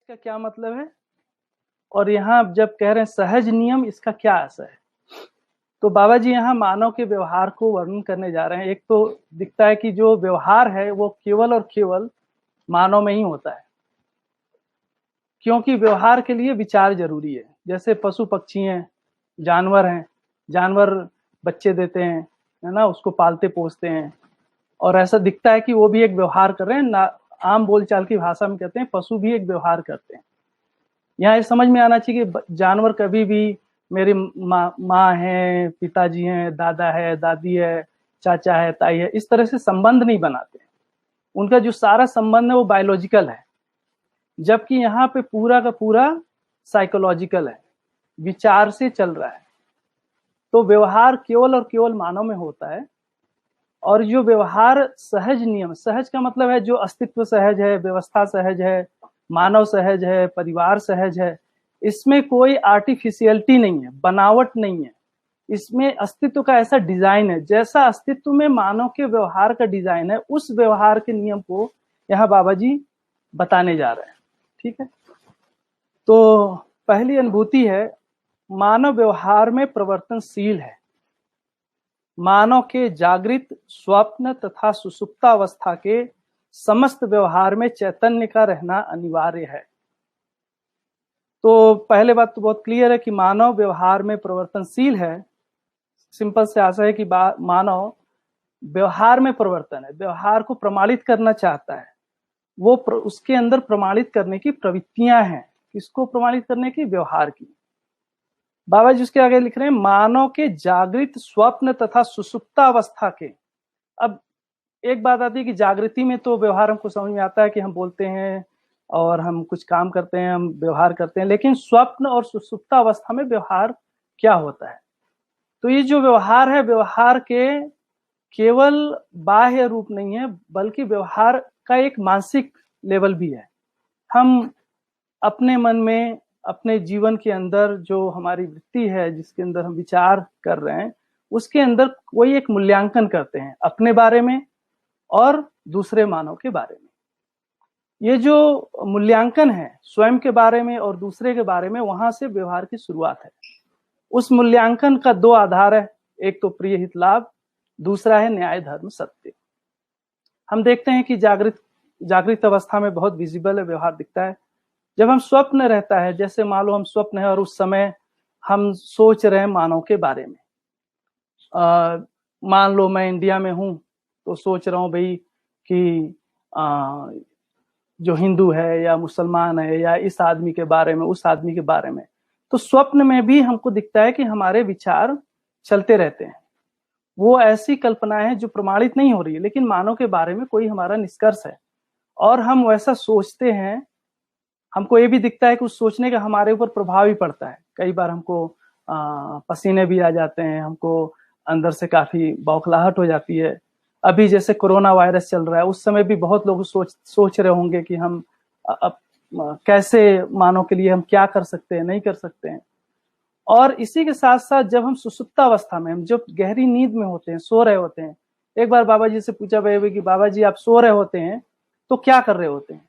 का क्या मतलब है और यहाँ जब कह रहे हैं सहज नियम, इसका क्या असर है। तो बाबा जी यहाँ मानव के व्यवहार को वर्णन करने जा रहे हैं। एक तो दिखता है कि जो व्यवहार है वो केवल और केवल मानव में ही होता है, क्योंकि व्यवहार के लिए विचार जरूरी है। जैसे पशु पक्षी हैं, जानवर हैं, जानवर बच्चे देते हैं, है ना, उसको पालते पोसते हैं, और ऐसा दिखता है कि वो भी एक व्यवहार कर रहे हैं ना। आम बोलचाल की भाषा में कहते हैं पशु भी एक व्यवहार करते हैं। यहाँ ये समझ में आना चाहिए कि जानवर कभी भी मेरी माँ है, पिताजी हैं, दादा है, दादी है, चाचा है, ताई है, इस तरह से संबंध नहीं बनाते। उनका जो सारा संबंध है वो बायोलॉजिकल है, जबकि यहाँ पे पूरा का पूरा साइकोलॉजिकल है, विचार से चल रहा है। तो व्यवहार केवल और केवल मानव में होता है। और जो व्यवहार सहज नियम, सहज का मतलब है जो अस्तित्व सहज है, व्यवस्था सहज है, मानव सहज है, परिवार सहज है, इसमें कोई आर्टिफिशियलिटी नहीं है, बनावट नहीं है। इसमें अस्तित्व का ऐसा डिजाइन है, जैसा अस्तित्व में मानव के व्यवहार का डिजाइन है, उस व्यवहार के नियम को यहाँ बाबा जी बताने जा रहे हैं। ठीक है, तो पहली अनुभूति है मानव व्यवहार में परिवर्तनशील है। मानव के जागृत, स्वप्न तथा सुसुप्तावस्था के समस्त व्यवहार में चैतन्य का रहना अनिवार्य है। तो पहले बात तो बहुत क्लियर है कि मानव व्यवहार में परिवर्तनशील है। सिंपल से आशा है कि मानव व्यवहार में परिवर्तन है, व्यवहार को प्रमाणित करना चाहता है। वो उसके अंदर प्रमाणित करने की प्रवृत्तियां हैं। किसको प्रमाणित करने की? व्यवहार की। बाबा जी उसके आगे लिख रहे हैं मानव के जागृत, स्वप्न तथा सुसुप्तावस्था के। अब एक बात आती है कि जागृति में तो व्यवहार हमको समझ में आता है कि हम बोलते हैं और हम कुछ काम करते हैं, हम व्यवहार करते हैं, लेकिन स्वप्न और सुसुप्तावस्था में व्यवहार क्या होता है? तो ये जो व्यवहार है, व्यवहार के केवल बाह्य रूप नहीं है, बल्कि व्यवहार का एक मानसिक लेवल भी है। हम अपने मन में, अपने जीवन के अंदर जो हमारी वृत्ति है, जिसके अंदर हम विचार कर रहे हैं, उसके अंदर कोई एक मूल्यांकन करते हैं अपने बारे में और दूसरे मानव के बारे में। ये जो मूल्यांकन है स्वयं के बारे में और दूसरे के बारे में, वहां से व्यवहार की शुरुआत है। उस मूल्यांकन का दो आधार है, एक तो प्रिय हित लाभ, दूसरा है न्याय धर्म सत्य। हम देखते हैं कि जागृत अवस्था में बहुत विजिबल है व्यवहार दिखता है। जब हम स्वप्न रहता है, जैसे मान लो हम स्वप्न है और उस समय हम सोच रहे हैं मानव के बारे में। मान लो मैं इंडिया में हूं तो सोच रहा हूं भाई कि जो हिंदू है या मुसलमान है, या इस आदमी के बारे में, उस आदमी के बारे में। तो स्वप्न में भी हमको दिखता है कि हमारे विचार चलते रहते हैं। वो ऐसी कल्पनाएं हैं जो प्रमाणित नहीं हो रही है, लेकिन मानव के बारे में कोई हमारा निष्कर्ष है और हम वैसा सोचते हैं। हमको ये भी दिखता है कि उस सोचने का हमारे ऊपर प्रभाव भी पड़ता है। कई बार हमको पसीने भी आ जाते हैं, हमको अंदर से काफी बौखलाहट हो जाती है। अभी जैसे कोरोना वायरस चल रहा है, उस समय भी बहुत लोग सोच रहे होंगे कि हम कैसे मानव के लिए हम क्या कर सकते हैं, नहीं कर सकते हैं। और इसी के साथ साथ जब हम सुसुप्तावस्था में, हम जब गहरी नींद में होते हैं, सो रहे होते हैं। एक बार बाबा जी से पूछा गया कि बाबा जी आप सो रहे होते हैं तो क्या कर रहे होते हैं?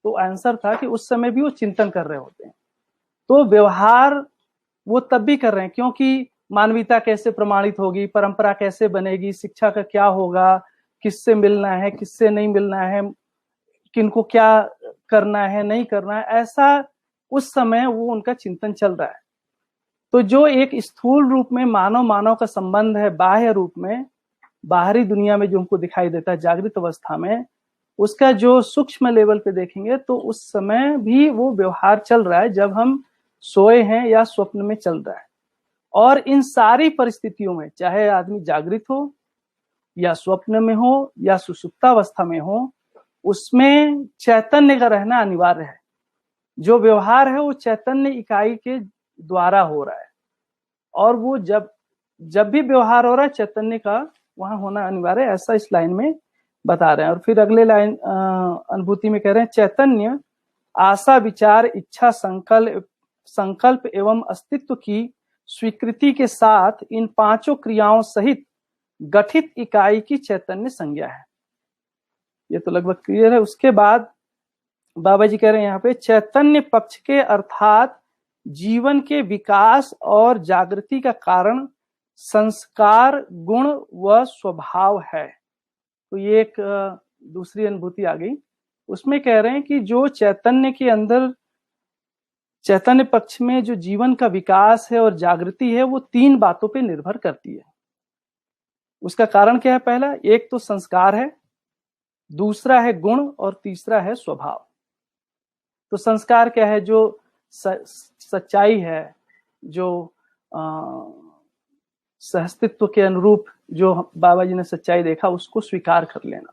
तो आंसर था कि उस समय भी वो चिंतन कर रहे होते हैं। तो व्यवहार वो तब भी कर रहे हैं क्योंकि मानवीयता कैसे प्रमाणित होगी, परंपरा कैसे बनेगी, शिक्षा का क्या होगा, किससे मिलना है, किससे नहीं मिलना है, किनको क्या करना है, नहीं करना है, ऐसा उस समय वो उनका चिंतन चल रहा है। तो जो एक स्थूल रूप में मानव का संबंध है, बाह्य रूप में, बाहरी दुनिया में जो हमको दिखाई देता है जागृत अवस्था में, उसका जो सूक्ष्म लेवल पे देखेंगे तो उस समय भी वो व्यवहार चल रहा है जब हम सोए हैं या स्वप्न में चल रहा है। और इन सारी परिस्थितियों में, चाहे आदमी जागृत हो या स्वप्न में हो या सुसुप्तावस्था में हो, उसमें चैतन्य का रहना अनिवार्य है। जो व्यवहार है वो चैतन्य इकाई के द्वारा हो रहा है, और वो जब भी व्यवहार हो रहा है चैतन्य का वहां होना अनिवार्य है, ऐसा इस लाइन में बता रहे हैं। और फिर अगले लाइन अनुभूति में कह रहे हैं चैतन्य आशा, विचार, इच्छा, संकल्प एवं अस्तित्व की स्वीकृति के साथ इन पांचों क्रियाओं सहित गठित इकाई की चैतन्य संज्ञा है। ये तो लगभग क्लियर है। उसके बाद बाबा जी कह रहे हैं यहाँ पे, चैतन्य पक्ष के अर्थात जीवन के विकास और जागृति का कारण संस्कार, गुण व स्वभाव है। तो ये एक दूसरी अनुभूति आ गई। उसमें कह रहे हैं कि जो चैतन्य के अंदर, चैतन्य पक्ष में जो जीवन का विकास है और जागृति है, वो 3 बातों पे निर्भर करती है। उसका कारण क्या है? पहला, एक तो संस्कार है, दूसरा है गुण और तीसरा है स्वभाव। तो संस्कार क्या है? जो सच्चाई है, जो सहस्तित्व के अनुरूप जो बाबा जी ने सच्चाई देखा, उसको स्वीकार कर लेना,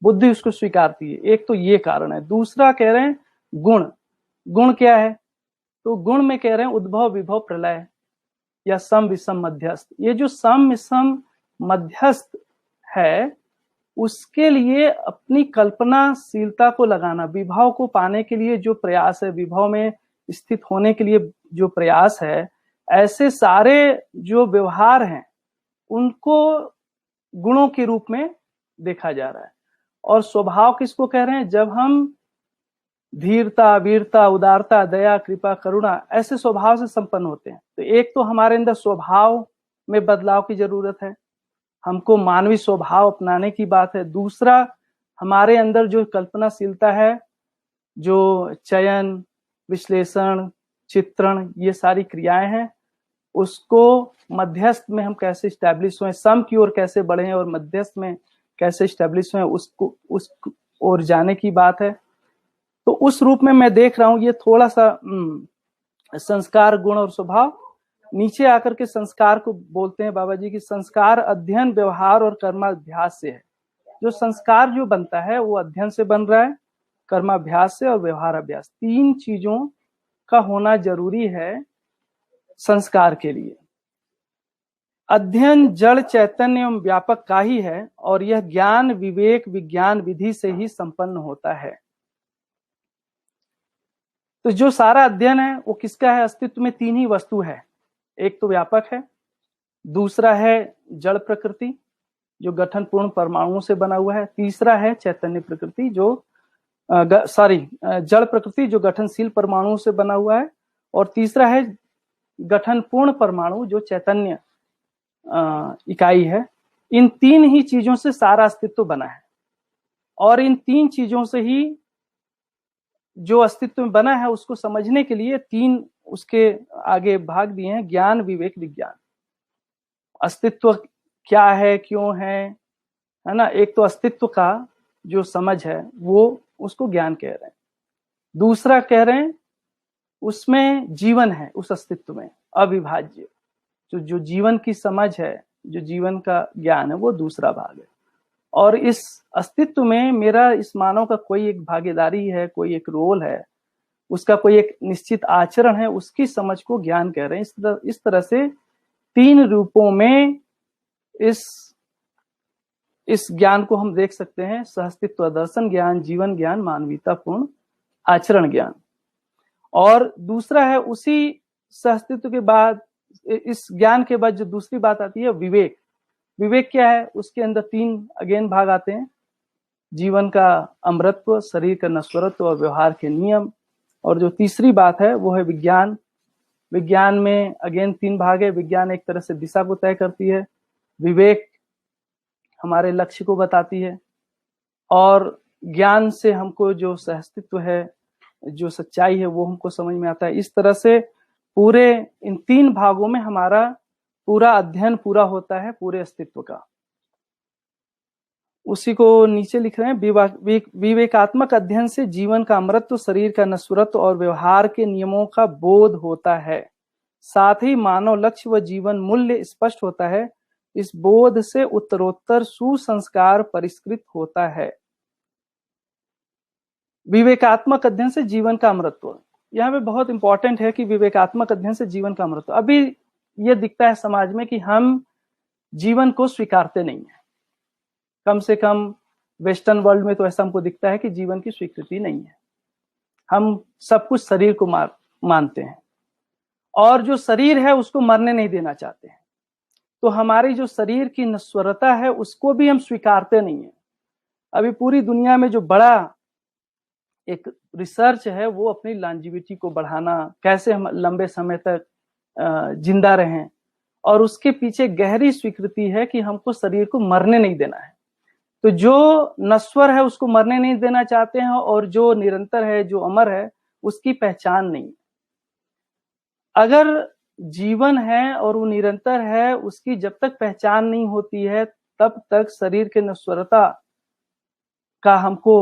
बुद्धि उसको स्वीकारती है। एक तो ये कारण है। दूसरा कह रहे हैं गुण। गुण क्या है? तो गुण में कह रहे हैं उद्भव, विभव, प्रलय या सम, विषम, मध्यस्थ। ये जो सम, विषम, मध्यस्थ है, उसके लिए अपनी कल्पनाशीलता को लगाना, विभव को पाने के लिए जो प्रयास है, विभव में स्थित होने के लिए जो प्रयास है, ऐसे सारे जो व्यवहार हैं उनको गुणों के रूप में देखा जा रहा है। और स्वभाव किसको कह रहे हैं? जब हम धीरता, वीरता, उदारता, दया, कृपा, करुणा ऐसे स्वभाव से संपन्न होते हैं, तो एक तो हमारे अंदर स्वभाव में बदलाव की जरूरत है, हमको मानवीय स्वभाव अपनाने की बात है। दूसरा, हमारे अंदर जो कल्पनाशीलता है, जो चयन, विश्लेषण, चित्रण, ये सारी क्रियाएं हैं, उसको मध्यस्थ में हम कैसे स्टैब्लिश हुए, सम की ओर कैसे बढ़े और मध्यस्थ में कैसे स्टैब्लिश हुए, उसको उस ओर जाने की बात है। तो उस रूप में मैं देख रहा हूं ये थोड़ा सा संस्कार, गुण और स्वभाव। नीचे आकर के संस्कार को बोलते हैं बाबा जी की, संस्कार अध्ययन, व्यवहार और कर्माभ्यास से है। जो संस्कार जो बनता है वो अध्ययन से बन रहा है, कर्माभ्यास से और व्यवहार अभ्यास, 3 चीजों का होना जरूरी है संस्कार के लिए। अध्ययन जड़, चैतन्य एवं व्यापक का ही है और यह ज्ञान, विवेक, विज्ञान, विधि से ही संपन्न होता है। तो जो सारा अध्ययन है वो किसका है? अस्तित्व में 3 ही वस्तु है। एक तो व्यापक है, दूसरा है जड़ प्रकृति जो गठन पूर्ण परमाणुओं से बना हुआ है, तीसरा है चैतन्य प्रकृति जो जड़ प्रकृति जो गठनशील परमाणुओं से बना हुआ है, और तीसरा है गठन पूर्ण परमाणु जो चैतन्य इकाई है। इन 3 ही चीजों से सारा अस्तित्व बना है और इन 3 चीजों से ही जो अस्तित्व में बना है उसको समझने के लिए 3 उसके आगे भाग दिए हैं, ज्ञान, विवेक, विज्ञान। अस्तित्व क्या है, क्यों है ना? एक तो अस्तित्व का जो समझ है वो, उसको ज्ञान कह रहे हैं। दूसरा कह रहे हैं उसमें जीवन है, उस अस्तित्व में अविभाज्य, जो जीवन की समझ है, जो जीवन का ज्ञान है, वो दूसरा भाग है। और इस अस्तित्व में मेरा, इस मानव का कोई एक भागीदारी है, कोई एक रोल है, उसका कोई एक निश्चित आचरण है, उसकी समझ को ज्ञान कह रहे हैं। इस तरह से 3 रूपों में इस ज्ञान को हम देख सकते हैं। सहस्तित्व दर्शन ज्ञान, जीवन ज्ञान, मानवीयतापूर्ण आचरण ज्ञान। और दूसरा है उसी सहस्तित्व के बाद, इस ज्ञान के बाद जो दूसरी बात आती है विवेक। विवेक क्या है? उसके अंदर 3 अगेन भाग आते हैं, जीवन का अमृतत्व, शरीर का नश्वरत्व और व्यवहार के नियम। और जो तीसरी बात है वो है विज्ञान। विज्ञान में अगेन 3 भाग है। विज्ञान एक तरह से दिशा को तय करती है, विवेक हमारे लक्ष्य को बताती है, और ज्ञान से हमको जो सहस्तित्व है, जो सच्चाई है, वो हमको समझ में आता है। इस तरह से पूरे इन 3 भागों में हमारा पूरा अध्ययन पूरा होता है, पूरे अस्तित्व का। उसी को नीचे लिख रहे हैं, विवेकात्मक अध्ययन से जीवन का अमृतत्व, शरीर का नश्वरत्व और व्यवहार के नियमों का बोध होता है। साथ ही मानव लक्ष्य व जीवन मूल्य स्पष्ट होता है। इस बोध से उत्तरोत्तर सुसंस्कार परिष्कृत होता है। विवेकात्मक अध्ययन से जीवन का अमृतत्व, यहाँ पे बहुत इंपॉर्टेंट है कि विवेकात्मक अध्ययन से जीवन का अमृतत्व। अभी ये दिखता है समाज में कि हम जीवन को स्वीकारते नहीं है, कम से कम वेस्टर्न वर्ल्ड में तो ऐसा हमको दिखता है कि जीवन की स्वीकृति नहीं है। हम सब कुछ शरीर को मानते हैं और जो शरीर है उसको मरने नहीं देना चाहते हैं। तो हमारी जो शरीर की नश्वरता है उसको भी हम स्वीकारते नहीं है। अभी पूरी दुनिया में जो बड़ा एक रिसर्च है वो अपनी लॉन्जिविटी को बढ़ाना, कैसे हम लंबे समय तक जिंदा रहें, और उसके पीछे गहरी स्वीकृति है कि हमको शरीर को मरने नहीं देना है। तो जो नश्वर है उसको मरने नहीं देना चाहते हैं, और जो निरंतर है, जो अमर है, उसकी पहचान नहीं। अगर जीवन है और वो निरंतर है, उसकी जब तक पहचान नहीं होती है तब तक शरीर के नश्वरता का हमको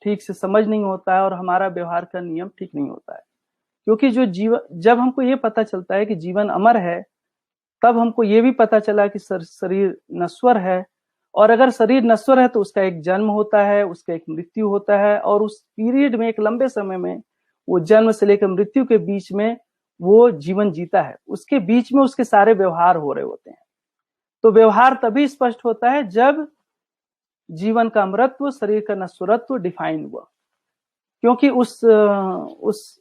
ठीक से समझ नहीं होता है और हमारा व्यवहार का नियम ठीक नहीं होता है। क्योंकि जो जीवन, जब हमको ये पता चलता है कि जीवन अमर है, तब हमको ये भी पता चला कि शरीर नश्वर है, और अगर शरीर नश्वर है तो उसका एक जन्म होता है, उसका एक मृत्यु होता है, और उस पीरियड में, एक लंबे समय में, वो जन्म से लेकर मृत्यु के बीच में वो जीवन जीता है, उसके बीच में उसके सारे व्यवहार हो रहे होते हैं। तो व्यवहार तभी स्पष्ट होता है जब जीवन का अमरत्व, शरीर का नश्वरत्व डिफाइन हुआ, क्योंकि उस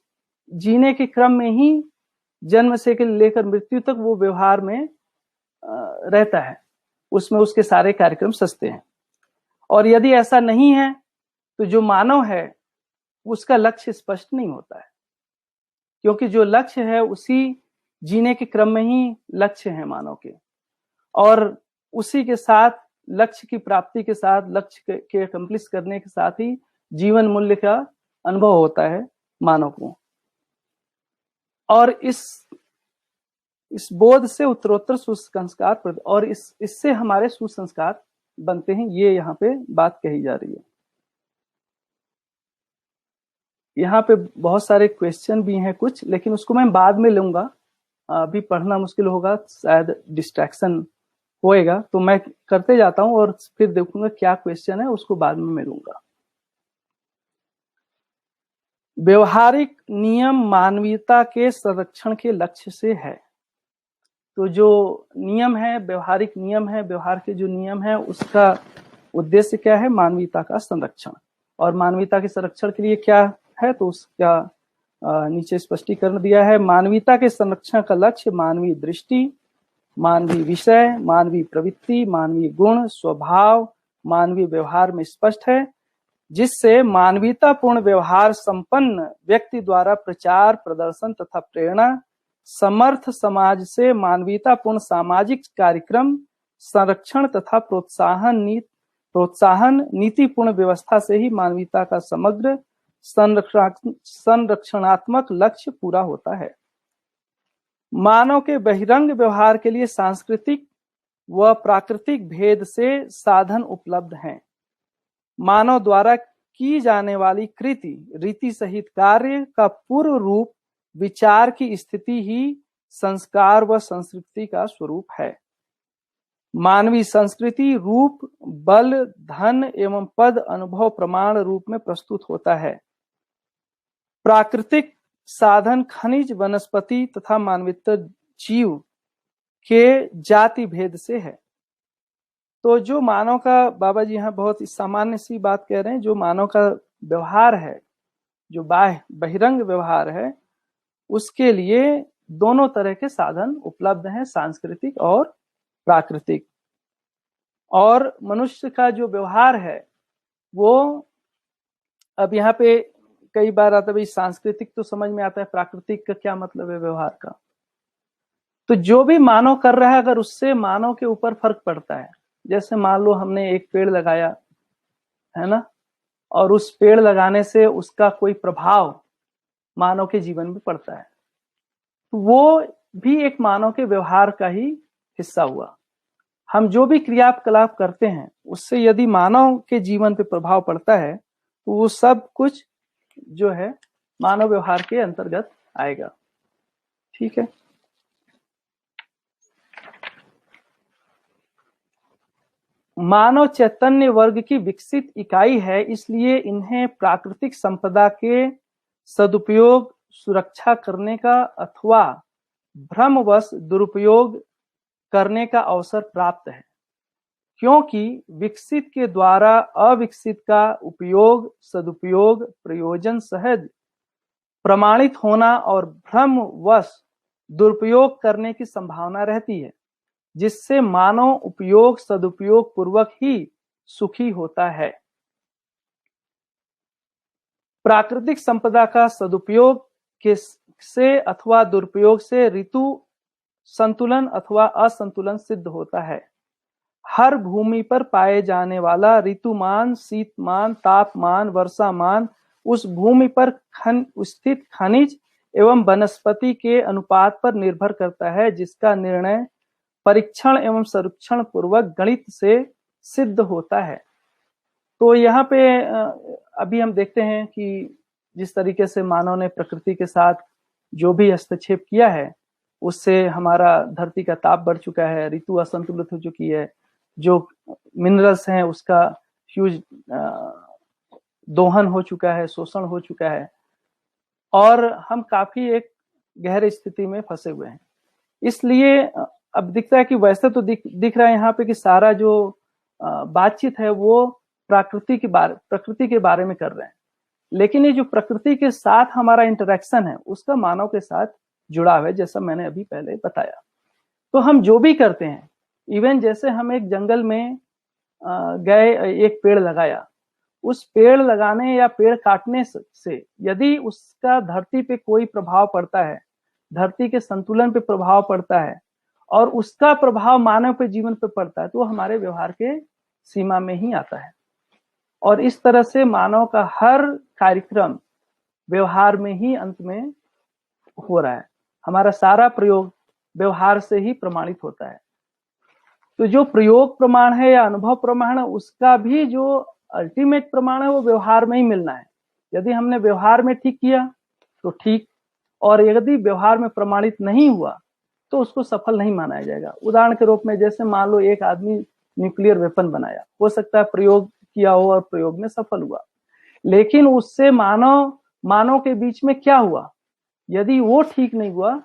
जीने के क्रम में ही जन्म से लेकर मृत्यु तक वो व्यवहार में रहता है, उसमें उसके सारे कार्यक्रम सजते हैं। और यदि ऐसा नहीं है तो जो मानव है उसका लक्ष्य स्पष्ट नहीं होता है, क्योंकि जो लक्ष्य है उसी जीने के क्रम में ही लक्ष्य है मानव के, और उसी के साथ लक्ष्य की प्राप्ति के साथ, लक्ष्य के अकम्प्लिश करने के साथ ही जीवन मूल्य का अनुभव होता है मानव को। और इस बोध से उत्तरोत्तर सुसंस्कार, और इससे हमारे सुसंस्कार बनते हैं, ये यहाँ पे बात कही जा रही है। यहाँ पे बहुत सारे क्वेश्चन भी हैं कुछ, लेकिन उसको मैं बाद में लूंगा, अभी पढ़ना मुश्किल होगा, शायद डिस्ट्रैक्शन होएगा, तो मैं करते जाता हूँ और फिर देखूंगा क्या क्वेश्चन है, उसको बाद में मैं लूंगा। व्यवहारिक नियम मानवीयता के संरक्षण के लक्ष्य से है। तो जो नियम है, व्यवहारिक नियम है, व्यवहार के जो नियम है, उसका उद्देश्य क्या है? मानवीयता का संरक्षण। और मानवीयता के संरक्षण के लिए क्या है, तो उसका नीचे स्पष्टीकरण दिया है। मानवीयता के संरक्षण का लक्ष्य मानवीय दृष्टि, मानवीय विषय, मानवीय प्रवृत्ति, मानवीय गुण, स्वभाव, मानवीय व्यवहार में स्पष्ट है, जिससे मानवीयतापूर्ण व्यवहार संपन्न व्यक्ति द्वारा प्रचार, प्रदर्शन तथा प्रेरणा समर्थ समाज से मानवीयतापूर्ण सामाजिक कार्यक्रम, संरक्षण तथा प्रोत्साहन नीतिपूर्ण व्यवस्था से ही मानवीयता का समग्र संरक्षणात्मक लक्ष्य पूरा होता है। मानव के बहिरंग व्यवहार के लिए सांस्कृतिक व प्राकृतिक भेद से साधन उपलब्ध हैं। मानव द्वारा की जाने वाली कृति, रीति सहित कार्य का पूर्व रूप विचार की स्थिति ही संस्कार व संस्कृति का स्वरूप है। मानवीय संस्कृति रूप, बल, धन एवं पद अनुभव प्रमाण रूप में प्रस्तुत होता है। प्राकृतिक साधन खनिज, वनस्पति तथा मानवीय जीव के जाति भेद से है। तो जो मानव का, बाबा जी यहाँ बहुत सामान्य सी बात कह रहे हैं, जो मानव का व्यवहार है, जो बहिरंग व्यवहार है, उसके लिए दोनों तरह के साधन उपलब्ध हैं, सांस्कृतिक और प्राकृतिक। और मनुष्य का जो व्यवहार है वो, अब यहाँ पे कई बार आता है भाई सांस्कृतिक तो समझ में आता है, प्राकृतिक का क्या मतलब है व्यवहार का। तो जो भी मानव कर रहा है, अगर उससे मानव के ऊपर फर्क पड़ता है, जैसे मान लो हमने एक पेड़ लगाया है ना, और उस पेड़ लगाने से उसका कोई प्रभाव मानव के जीवन में पड़ता है, तो वो भी एक मानव के व्यवहार का ही हिस्सा हुआ। हम जो भी क्रियाकलाप करते हैं उससे यदि मानव के जीवन पे प्रभाव पड़ता है तो वो सब कुछ जो है मानव व्यवहार के अंतर्गत आएगा। ठीक है। मानव चैतन्य वर्ग की विकसित इकाई है, इसलिए इन्हें प्राकृतिक संपदा के सदुपयोग, सुरक्षा करने का अथवा भ्रमवश दुरुपयोग करने का अवसर प्राप्त है, क्योंकि विकसित के द्वारा अविकसित का उपयोग, सदुपयोग, प्रयोजन सहज प्रमाणित होना और भ्रमवश दुरुपयोग करने की संभावना रहती है, जिससे मानव उपयोग सदुपयोग पूर्वक ही सुखी होता है। प्राकृतिक संपदा का सदुपयोग से अथवा दुरुपयोग से ऋतु संतुलन अथवा असंतुलन सिद्ध होता है। हर भूमि पर पाए जाने वाला ऋतुमान, शीतमान, तापमान, वर्षामान उस भूमि पर स्थित खनिज एवं वनस्पति के अनुपात पर निर्भर करता है, जिसका निर्णय परीक्षण एवं संरक्षण पूर्वक गणित से सिद्ध होता है। तो यहाँ पे अभी हम देखते हैं कि जिस तरीके से मानव ने प्रकृति के साथ जो भी हस्तक्षेप किया है, उससे हमारा धरती का ताप बढ़ चुका है, ऋतु असंतुलित हो चुकी है, जो मिनरल्स हैं उसका ह्यूज दोहन हो चुका है, शोषण हो चुका है, और हम काफी एक गहरी स्थिति में फंसे हुए हैं। इसलिए अब दिखता है कि वैसे तो दिख रहा है यहाँ पे कि सारा जो बातचीत है वो प्रकृति के बारे में कर रहे हैं, लेकिन ये जो प्रकृति के साथ हमारा इंटरेक्शन है उसका मानव के साथ जुड़ाव है, जैसा मैंने अभी पहले बताया। तो हम जो भी करते हैं, इवन जैसे हम एक जंगल में गए, एक पेड़ लगाया, उस पेड़ लगाने या पेड़ काटने से यदि उसका धरती पे कोई प्रभाव पड़ता है, धरती के संतुलन पे प्रभाव पड़ता है और उसका प्रभाव मानव पे जीवन पे पड़ता है, तो हमारे व्यवहार के सीमा में ही आता है। और इस तरह से मानव का हर कार्यक्रम व्यवहार में ही अंत में हो रहा है। हमारा सारा प्रयोग व्यवहार से ही प्रमाणित होता है। तो जो प्रयोग प्रमाण है या अनुभव प्रमाण है, उसका भी जो अल्टीमेट प्रमाण है वो व्यवहार में ही मिलना है। यदि हमने व्यवहार में ठीक किया तो ठीक, और यदि व्यवहार में प्रमाणित नहीं हुआ तो उसको सफल नहीं माना जाएगा। उदाहरण के रूप में जैसे मान लो एक आदमी न्यूक्लियर वेपन बनाया, हो सकता है प्रयोग किया हो और प्रयोग में सफल हुआ, लेकिन उससे मानव के बीच में क्या हुआ, यदि वो ठीक नहीं हुआ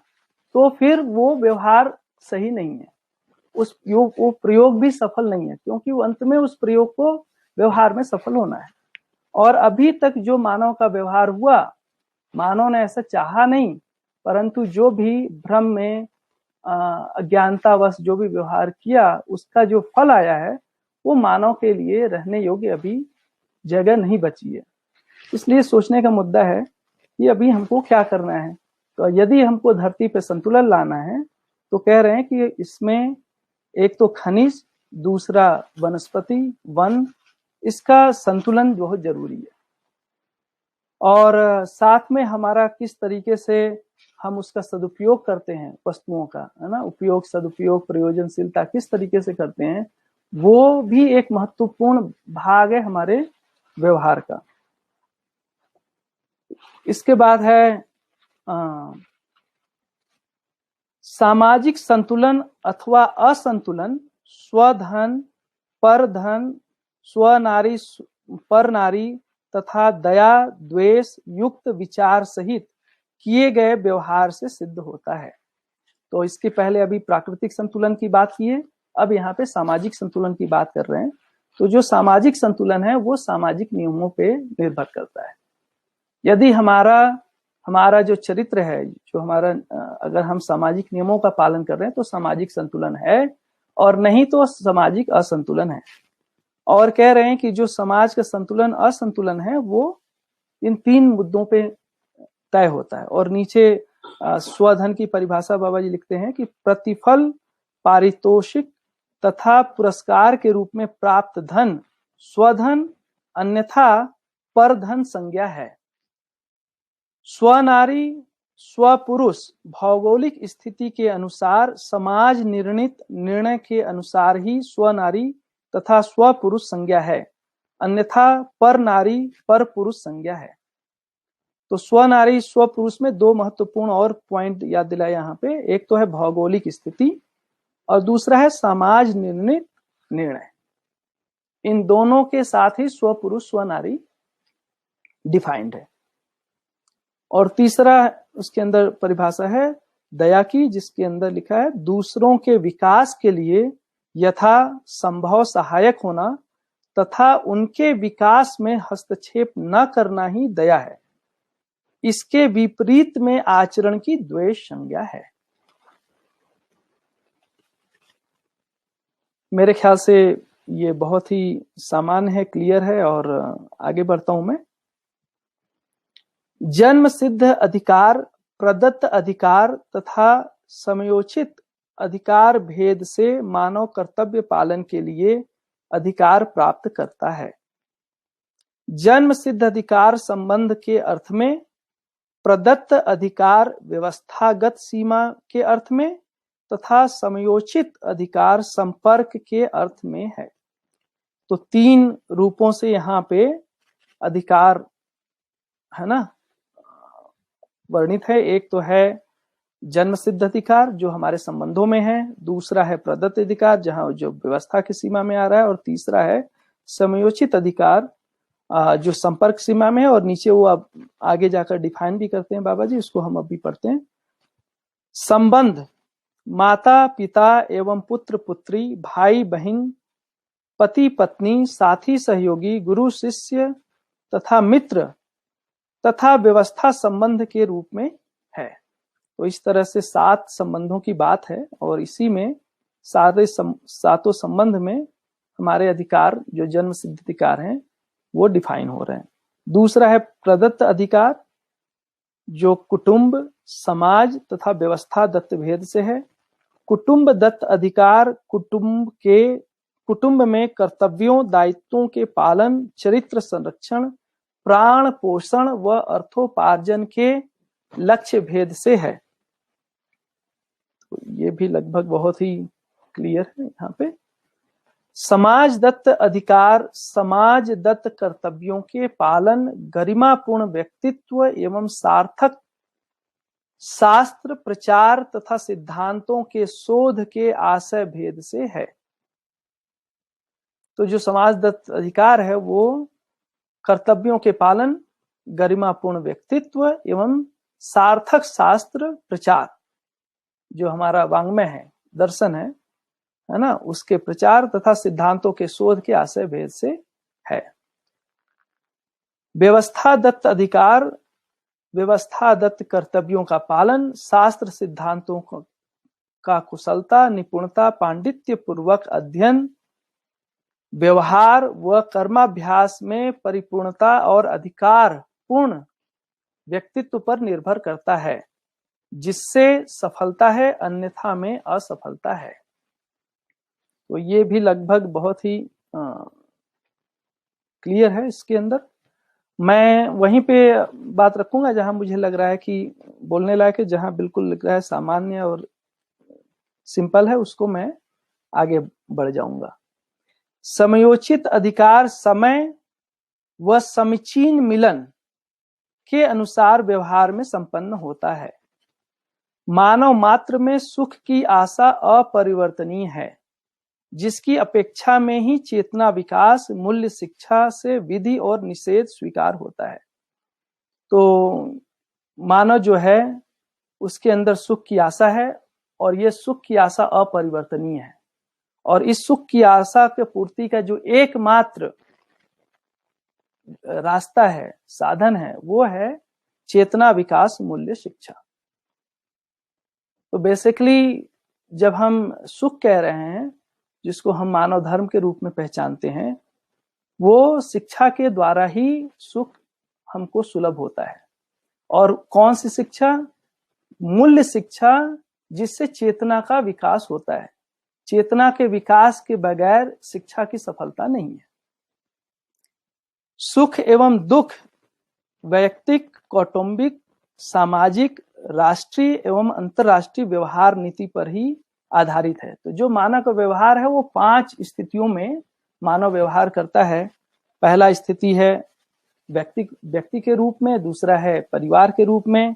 तो फिर वो व्यवहार सही नहीं है, वो प्रयोग भी सफल नहीं है, क्योंकि वो अंत में उस प्रयोग को व्यवहार में सफल होना है। और अभी तक जो मानव का व्यवहार हुआ, मानव ने ऐसा चाहा नहीं, परंतु जो भी भ्रम में अज्ञानतावश जो भी व्यवहार किया, उसका जो फल आया है वो मानव के लिए रहने योग्य अभी जगह नहीं बची है। इसलिए सोचने का मुद्दा है कि अभी हमको क्या करना है। तो यदि हमको धरती पे संतुलन लाना है तो कह रहे हैं कि इसमें एक तो खनिज, दूसरा वनस्पति, वन, इसका संतुलन बहुत जरूरी है। और साथ में हमारा किस तरीके से हम उसका सदुपयोग करते हैं, वस्तुओं का, है ना, उपयोग, सदुपयोग, प्रयोजनशीलता किस तरीके से करते हैं, वो भी एक महत्वपूर्ण भाग है हमारे व्यवहार का। इसके बाद है सामाजिक संतुलन अथवा असंतुलन। स्वधन, परधन, स्वनारी, परनारी तथा दया, द्वेष युक्त विचार सहित किए गए व्यवहार से सिद्ध होता है। तो इसके पहले अभी प्राकृतिक संतुलन की बात की है, अब यहाँ पे सामाजिक संतुलन की बात कर रहे हैं। तो जो सामाजिक संतुलन है वो सामाजिक नियमों पे निर्भर करता है। यदि हमारा जो चरित्र है, जो हमारा, अगर हम सामाजिक नियमों का पालन कर रहे हैं तो सामाजिक संतुलन है, और नहीं तो सामाजिक असंतुलन है। और कह रहे हैं कि जो समाज का संतुलन असंतुलन है वो इन 3 मुद्दों पे तय होता है। और नीचे स्वधन की परिभाषा बाबा जी लिखते हैं कि प्रतिफल, पारितोषिक तथा पुरस्कार के रूप में प्राप्त धन स्वधन, अन्यथा परधन संज्ञा है। स्वनारी, स्वपुरुष भौगोलिक स्थिति के अनुसार समाज निर्णित निर्णय के अनुसार ही स्वनारी तथा स्वपुरुष संज्ञा है, अन्यथा पर नारी पर पुरुष संज्ञा है। तो स्वनारी स्वपुरुष में 2 महत्वपूर्ण और पॉइंट याद दिलाए यहाँ पे। एक तो है भौगोलिक स्थिति और दूसरा है समाज निर्णित निर्णय। इन दोनों के साथ ही स्वपुरुष स्वनारी डिफाइंड है। और तीसरा उसके अंदर परिभाषा है दया की, जिसके अंदर लिखा है दूसरों के विकास के लिए यथा संभव सहायक होना तथा उनके विकास में हस्तक्षेप न करना ही दया है। इसके विपरीत में आचरण की द्वेष संज्ञा है। मेरे ख्याल से ये बहुत ही सामान्य है, क्लियर है, और आगे बढ़ता हूं मैं। जन्म सिद्ध अधिकार, प्रदत्त अधिकार तथा समयोचित अधिकार भेद से मानव कर्तव्य पालन के लिए अधिकार प्राप्त करता है। जन्म सिद्ध अधिकार संबंध के अर्थ में, प्रदत्त अधिकार व्यवस्थागत सीमा के अर्थ में तथा समयोचित अधिकार संपर्क के अर्थ में है। तो 3 रूपों से यहाँ पे अधिकार है ना वर्णित है। एक तो है जन्म सिद्ध अधिकार जो हमारे संबंधों में है, दूसरा है प्रदत्त अधिकार जहां जो व्यवस्था की सीमा में आ रहा है, और तीसरा है समयोचित अधिकार जो संपर्क सीमा में है। और नीचे वो अब आगे जाकर डिफाइन भी करते हैं बाबा जी, उसको हम अभी पढ़ते हैं। संबंध माता पिता एवं पुत्र पुत्री, भाई बहन, पति पत्नी, साथी सहयोगी, गुरु शिष्य तथा मित्र तथा व्यवस्था संबंध के रूप में है। तो इस तरह से 7 संबंधों की बात है, और इसी में सातों संबंध में हमारे अधिकार जो जन्म सिद्ध अधिकार हैं वो डिफाइन हो रहे हैं। दूसरा है प्रदत्त अधिकार जो कुटुंब, समाज तथा व्यवस्था दत्त भेद से है। कुटुंब दत्त अधिकार कुटुंब में कर्तव्यों, दायित्वों के पालन, चरित्र संरक्षण, प्राण पोषण व अर्थोपार्जन के लक्ष्य भेद से है। तो ये भी लगभग बहुत ही क्लियर है यहाँ पे। समाज दत्त अधिकार समाज दत्त कर्तव्यों के पालन, गरिमापूर्ण व्यक्तित्व एवं सार्थक शास्त्र प्रचार तथा सिद्धांतों के शोध के आशय भेद से है। तो जो समाज दत्त अधिकार है वो कर्तव्यों के पालन, गरिमापूर्ण व्यक्तित्व एवं सार्थक शास्त्र प्रचार, जो हमारा वांग्मय है, दर्शन है ना, उसके प्रचार तथा सिद्धांतों के शोध के आशय भेद से है। व्यवस्था दत्त अधिकार व्यवस्था दत्त कर्तव्यों का पालन, शास्त्र सिद्धांतों का कुशलता, निपुणता, पांडित्य पूर्वक अध्ययन, व्यवहार व कर्माभ्यास में परिपूर्णता और अधिकार पूर्ण व्यक्तित्व पर निर्भर करता है, जिससे सफलता है, अन्यथा में असफलता है। तो ये भी लगभग बहुत ही क्लियर है इसके अंदर। मैं वहीं पे बात रखूंगा जहां मुझे लग रहा है कि बोलने लायक है, जहां बिल्कुल लग रहा है सामान्य और सिंपल है, उसको मैं आगे बढ़ जाऊंगा। समयोचित अधिकार समय व समीचीन मिलन के अनुसार व्यवहार में संपन्न होता है। मानव मात्र में सुख की आशा अपरिवर्तनीय है, जिसकी अपेक्षा में ही चेतना विकास, मूल्य शिक्षा से विधि और निषेध स्वीकार होता है। तो मानव जो है उसके अंदर सुख की आशा है, और यह सुख की आशा अपरिवर्तनीय है, और इस सुख की आशा के पूर्ति का जो एकमात्र रास्ता है, साधन है, वो है चेतना विकास मूल्य शिक्षा। तो बेसिकली जब हम सुख कह रहे हैं, जिसको हम मानव धर्म के रूप में पहचानते हैं, वो शिक्षा के द्वारा ही सुख हमको सुलभ होता है। और कौन सी शिक्षा? मूल्य शिक्षा, जिससे चेतना का विकास होता है। चेतना के विकास के बगैर शिक्षा की सफलता नहीं है। सुख एवं दुख वैयक्तिक, कौटुंबिक, सामाजिक, राष्ट्रीय एवं अंतरराष्ट्रीय व्यवहार नीति पर ही आधारित है। तो जो मानव का व्यवहार है वो 5 स्थितियों में मानव व्यवहार करता है। पहला स्थिति है व्यक्ति के रूप में, दूसरा है परिवार के रूप में,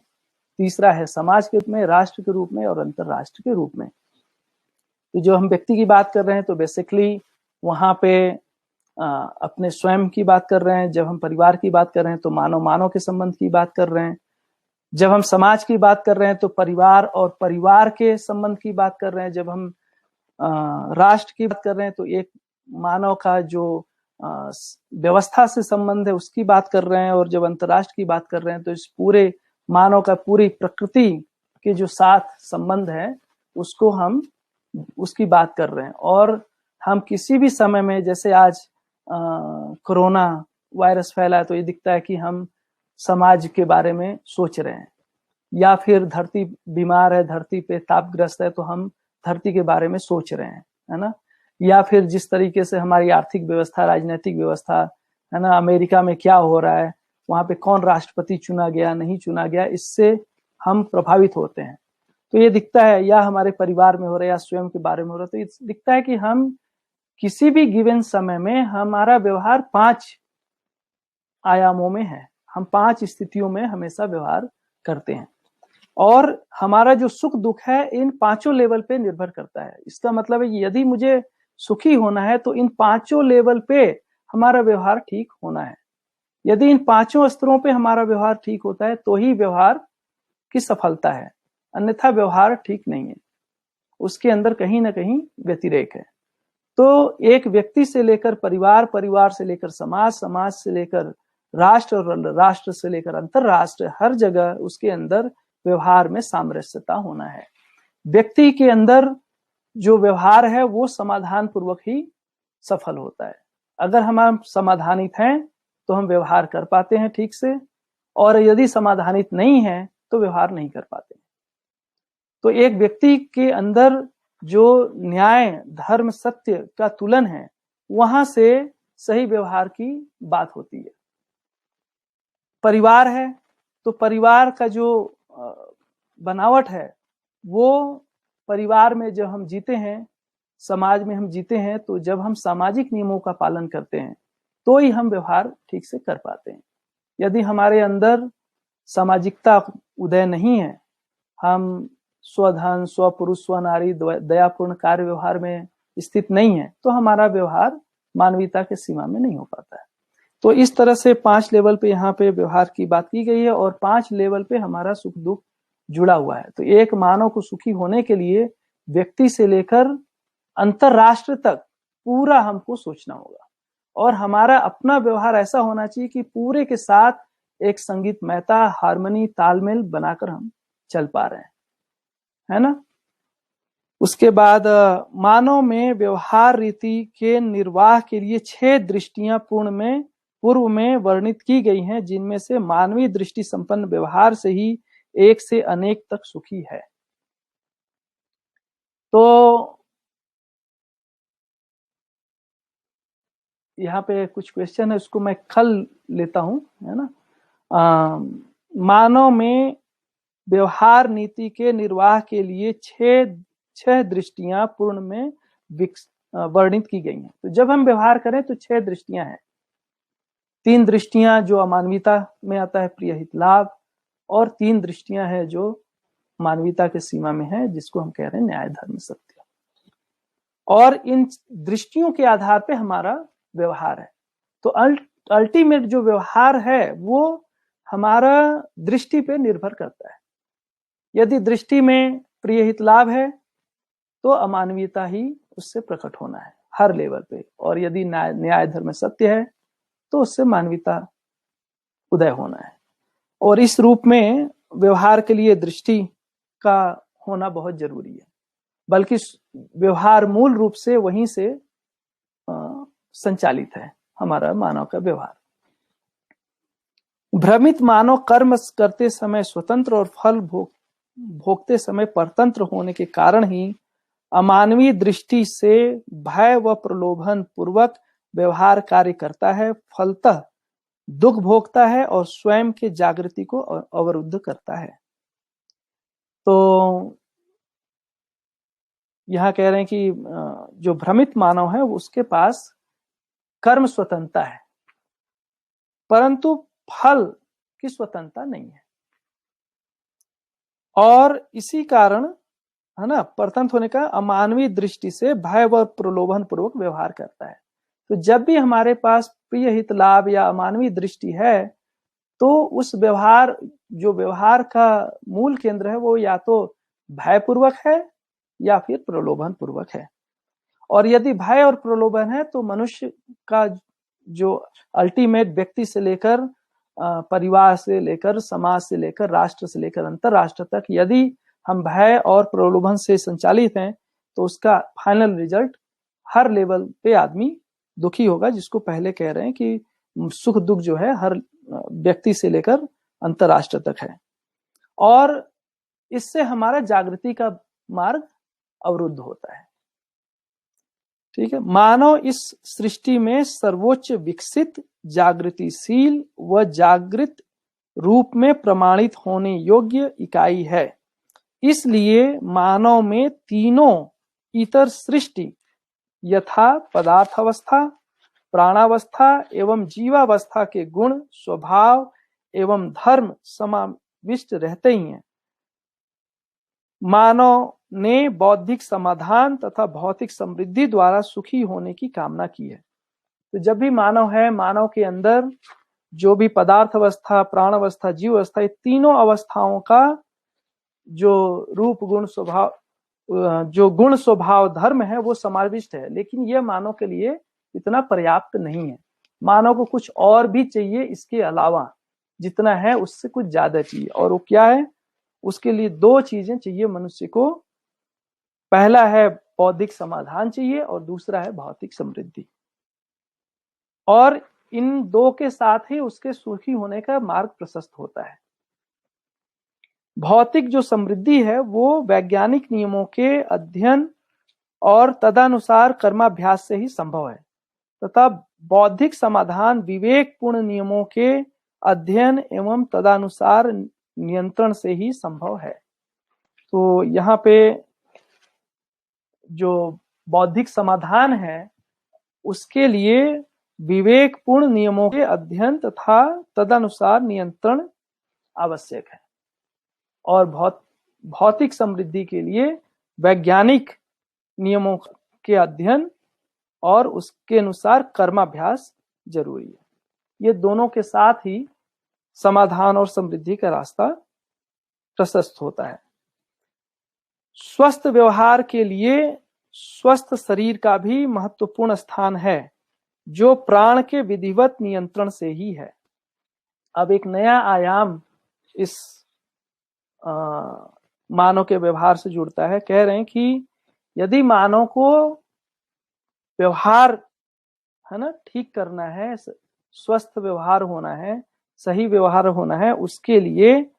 तीसरा है समाज के रूप में, राष्ट्र के रूप में, और अंतरराष्ट्र के रूप में। तो जो हम व्यक्ति की बात कर रहे हैं तो बेसिकली वहां पे अपने स्वयं की बात कर रहे हैं। जब हम परिवार की बात कर रहे हैं तो मानव के संबंध की बात कर रहे हैं। जब हम समाज की बात कर रहे हैं तो परिवार और परिवार के संबंध की बात कर रहे हैं। जब हम राष्ट्र की बात कर रहे हैं तो एक मानव का जो व्यवस्था से संबंध है उसकी बात कर रहे हैं। और जब अंतरराष्ट्र की बात कर रहे हैं तो इस पूरे मानव का पूरी प्रकृति के जो साथ संबंध है उसको हम उसकी बात कर रहे हैं। और हम किसी भी समय में, जैसे आज कोरोना वायरस फैला है, तो ये दिखता है कि हम समाज के बारे में सोच रहे हैं, या फिर धरती बीमार है, धरती पे तापग्रस्त है तो हम धरती के बारे में सोच रहे हैं, है ना। या फिर जिस तरीके से हमारी आर्थिक व्यवस्था, राजनीतिक व्यवस्था, है ना, अमेरिका में क्या हो रहा है, वहां पे कौन राष्ट्रपति चुना गया, नहीं चुना गया, इससे हम प्रभावित होते हैं। तो ये दिखता है, या हमारे परिवार में हो रहा है, या स्वयं के बारे में हो रहा है, तो ये दिखता है कि हम किसी भी गिवन समय में हमारा व्यवहार 5 आयामों में है, हम 5 स्थितियों में हमेशा व्यवहार करते हैं। और हमारा जो सुख दुख है इन 5 लेवल पे निर्भर करता है। इसका मतलब है कि यदि मुझे सुखी होना है तो इन 5 लेवल पे हमारा व्यवहार ठीक होना है। यदि इन 5 स्तरों पे हमारा व्यवहार ठीक होता है तो ही व्यवहार की सफलता है, अन्यथा व्यवहार ठीक नहीं है, उसके अंदर कहीं ना कहीं व्यतिरेक है। तो एक व्यक्ति से लेकर परिवार, परिवार से लेकर समाज, समाज से लेकर राष्ट्र, और राष्ट्र से लेकर अंतरराष्ट्र, हर जगह उसके अंदर व्यवहार में सामरस्यता होना है। व्यक्ति के अंदर जो व्यवहार है वो समाधान पूर्वक ही सफल होता है। अगर हम समाधानित हैं तो हम व्यवहार कर पाते हैं ठीक से, और यदि समाधानित नहीं है तो व्यवहार नहीं कर पाते। तो एक व्यक्ति के अंदर जो न्याय, धर्म, सत्य का तुलन है, वहां से सही व्यवहार की बात होती है। परिवार है तो परिवार का जो बनावट है, वो परिवार में जब हम जीते हैं, समाज में हम जीते हैं, तो जब हम सामाजिक नियमों का पालन करते हैं तो ही हम व्यवहार ठीक से कर पाते हैं। यदि हमारे अंदर सामाजिकता उदय नहीं है, हम स्वधन, स्वपुरुष, स्वनारी, दयापूर्ण कार्य व्यवहार में स्थित नहीं है, तो हमारा व्यवहार मानवीयता के सीमा में नहीं हो पाता है। तो इस तरह से 5 लेवल पे यहाँ पे व्यवहार की बात की गई है, और 5 लेवल पे हमारा सुख दुख जुड़ा हुआ है। तो एक मानव को सुखी होने के लिए व्यक्ति से लेकर अंतरराष्ट्र तक पूरा हमको सोचना होगा, और हमारा अपना व्यवहार ऐसा होना चाहिए कि पूरे के साथ एक संगीतमयता, हार्मनी, तालमेल बनाकर हम चल पा रहे हैं, है ना। उसके बाद मानव में व्यवहार रीति के निर्वाह के लिए 6 दृष्टियां पूर्व में वर्णित की गई हैं, जिनमें से मानवीय दृष्टि संपन्न व्यवहार से ही एक से अनेक तक सुखी है। तो यहाँ पे कुछ क्वेश्चन है, उसको मैं खल लेता हूं, है ना। मानव में व्यवहार नीति के निर्वाह के लिए 6 दृष्टियां पूर्ण में वर्णित की गई हैं। तो जब हम व्यवहार करें तो 6 दृष्टियां हैं। 3 दृष्टियां जो अमानवीयता में आता है, प्रिय हित लाभ, और 3 दृष्टियां हैं जो मानवीयता के सीमा में है, जिसको हम कह रहे हैं न्याय, धर्म, सत्य। और इन दृष्टियों के आधार पे हमारा व्यवहार है। तो अल्टीमेट जो व्यवहार है वो हमारा दृष्टि पे निर्भर करता है। यदि दृष्टि में प्रिय हित लाभ है तो अमानवीयता ही उससे प्रकट होना है हर लेवल पे, और यदि न्याय, धर्म, सत्य है तो उससे मानवीयता उदय होना है। और इस रूप में व्यवहार के लिए दृष्टि का होना बहुत जरूरी है, बल्कि व्यवहार मूल रूप से वहीं से संचालित है, हमारा मानव का व्यवहार। भ्रमित मानव कर्म करते समय स्वतंत्र और फल भोगते समय परतंत्र होने के कारण ही अमानवीय दृष्टि से भय व प्रलोभन पूर्वक व्यवहार कार्य करता है, फलतः दुख भोगता है और स्वयं के जागृति को अवरुद्ध करता है। तो यहां कह रहे हैं कि जो भ्रमित मानव है उसके पास कर्म स्वतंत्रता है, परंतु फल की स्वतंत्रता नहीं है, और इसी कारण, है ना, परतंत्र होने का अमानवीय दृष्टि से भय व प्रलोभन पूर्वक व्यवहार करता है। तो जब भी हमारे पास प्रिय हित लाभ या अमानवीय दृष्टि है तो उस व्यवहार का मूल केंद्र है वो या तो भयपूर्वक है या फिर प्रलोभन पूर्वक है। और यदि भय और प्रलोभन है तो मनुष्य का जो अल्टीमेट व्यक्ति से लेकर परिवार से लेकर समाज से लेकर राष्ट्र से लेकर अंतरराष्ट्र तक, यदि हम भय और प्रलोभन से संचालित हैं तो उसका फाइनल रिजल्ट हर लेवल पे आदमी दुखी होगा, जिसको पहले कह रहे हैं कि सुख दुख जो है हर व्यक्ति से लेकर अंतरराष्ट्र तक है, और इससे हमारा जागृति का मार्ग अवरुद्ध होता है। ठीक है, मानव इस सृष्टि में सर्वोच्च विकसित, जागृतिशील व जागृत रूप में प्रमाणित होने योग्य इकाई है। इसलिए मानव में तीनों इतर सृष्टि यथा पदार्थावस्था, प्राणावस्था एवं जीवावस्था के गुण, स्वभाव एवं धर्म समाविष्ट रहते ही हैं। मानव ने बौद्धिक समाधान तथा भौतिक समृद्धि द्वारा सुखी होने की कामना की है। तो जब भी मानव है, मानव के अंदर जो भी पदार्थ अवस्था, प्राण अवस्था, जीव अवस्था, ये तीनों अवस्थाओं का जो रूप गुण स्वभाव, जो गुण स्वभाव धर्म है वो समाविष्ट है। लेकिन यह मानव के लिए इतना पर्याप्त नहीं है। मानव को कुछ और भी चाहिए, इसके अलावा जितना है उससे कुछ ज्यादा चाहिए। और वो क्या है? उसके लिए दो चीजें चाहिए मनुष्य को। पहला है बौद्धिक समाधान चाहिए और दूसरा है भौतिक समृद्धि। और इन दो के साथ ही उसके सुखी होने का मार्ग प्रशस्त होता है। भौतिक जो समृद्धि है वो वैज्ञानिक नियमों के अध्ययन और तदनुसार कर्माभ्यास से ही संभव है, तथा बौद्धिक समाधान विवेकपूर्ण नियमों के अध्ययन एवं तदनुसार नियंत्रण से ही संभव है। तो यहाँ पे जो बौद्धिक समाधान है उसके लिए विवेकपूर्ण नियमों के अध्ययन तथा तदनुसार नियंत्रण आवश्यक है, और भौतिक समृद्धि के लिए वैज्ञानिक नियमों के अध्ययन और उसके अनुसार कर्माभ्यास जरूरी है। ये दोनों के साथ ही समाधान और समृद्धि का रास्ता प्रशस्त होता है। स्वस्थ व्यवहार के लिए स्वस्थ शरीर का भी महत्वपूर्ण स्थान है, जो प्राण के विधिवत नियंत्रण से ही है। अब एक नया आयाम इस मानव के व्यवहार से जुड़ता है। कह रहे हैं कि यदि मानव को व्यवहार है ना ठीक करना है, स्वस्थ व्यवहार होना है, सही व्यवहार होना है, उसके लिए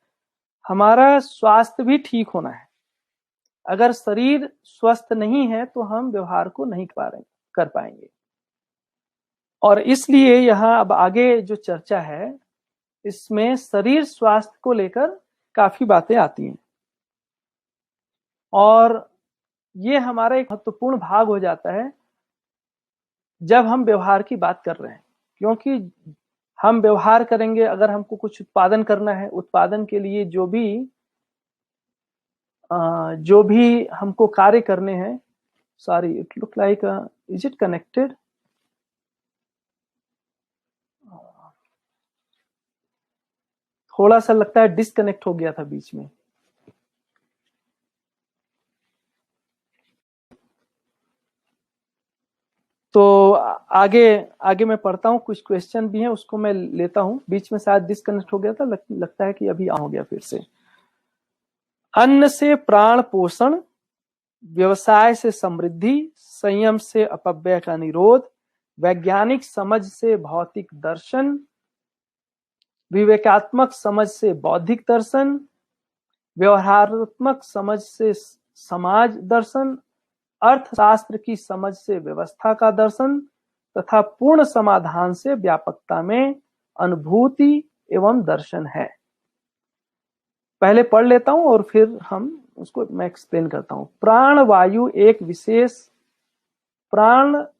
हमारा स्वास्थ्य भी ठीक होना है। अगर शरीर स्वस्थ नहीं है तो हम व्यवहार को नहीं कर पाएंगे। और इसलिए यहाँ अब आगे जो चर्चा है इसमें शरीर स्वास्थ्य को लेकर काफी बातें आती हैं, और ये हमारा एक महत्वपूर्ण भाग हो जाता है जब हम व्यवहार की बात कर रहे हैं। क्योंकि हम व्यवहार करेंगे, अगर हमको कुछ उत्पादन करना है, उत्पादन के लिए जो भी हमको कार्य करने हैं, sorry it look like is it connected, थोड़ा सा लगता है डिस्कनेक्ट हो गया था बीच में। तो आगे मैं पढ़ता हूँ, कुछ क्वेश्चन भी हैं उसको मैं लेता हूँ। बीच में शायद डिस्कनेक्ट हो गया था, लगता है कि अभी हो गया फिर से। अन्न से प्राण पोषण, व्यवसाय से समृद्धि, संयम से अपव्यय का निरोध, वैज्ञानिक समझ से भौतिक दर्शन, विवेकात्मक समझ से बौद्धिक दर्शन, व्यवहारात्मक समझ से समाज दर्शन, अर्थशास्त्र की समझ से व्यवस्था का दर्शन, तथा पूर्ण समाधान से व्यापकता में अनुभूति एवं दर्शन है। पहले पढ़ लेता हूं और फिर हम उसको मैं एक्सप्लेन करता हूं। प्राण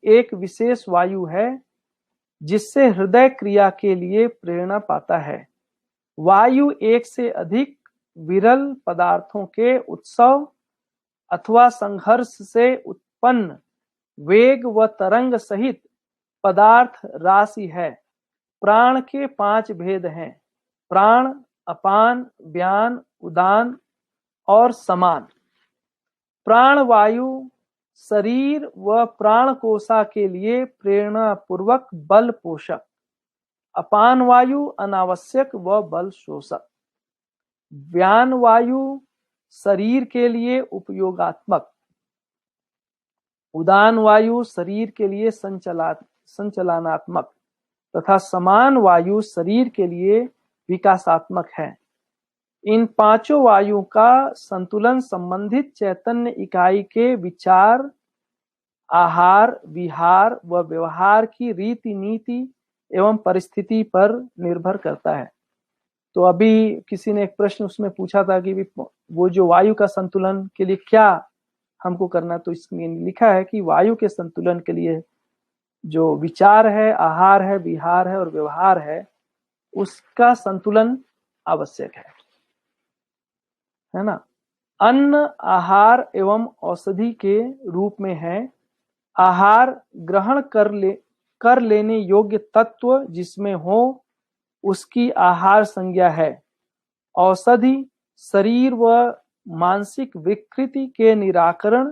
एक विशेष वायु है जिससे हृदय क्रिया के लिए प्रेरणा पाता है। वायु एक से अधिक विरल पदार्थों के उत्सव अथवा संघर्ष से उत्पन्न वेग व तरंग सहित पदार्थ राशि है। प्राण के 5 भेद हैं: प्राण, अपान, व्यान, उदान और समान। प्राण वायु शरीर व प्राण कोशा के लिए प्रेरणा पूर्वक बल पोषक, अपान वायु अनावश्यक व बल शोषक, व्यान वायु शरीर के लिए उपयोगात्मक, उदान वायु शरीर के लिए संचलनात्मक, तथा समान वायु शरीर के लिए विकासात्मक है। इन पांचों वायु का संतुलन संबंधित चैतन्य इकाई के विचार, आहार, विहार व व्यवहार की रीति नीति एवं परिस्थिति पर निर्भर करता है। तो अभी किसी ने एक प्रश्न उसमें पूछा था कि वो जो वायु का संतुलन के लिए क्या हमको करना, तो इसमें लिखा है कि वायु के संतुलन के लिए जो विचार है, आहार है, विहार है और व्यवहार है, उसका संतुलन आवश्यक है ना। अन्न आहार एवं औषधि के रूप में है। आहार ग्रहण कर लेने योग्य तत्व जिसमें हो उसकी आहार संज्ञा है। औषधि शरीर व मानसिक विकृति के निराकरण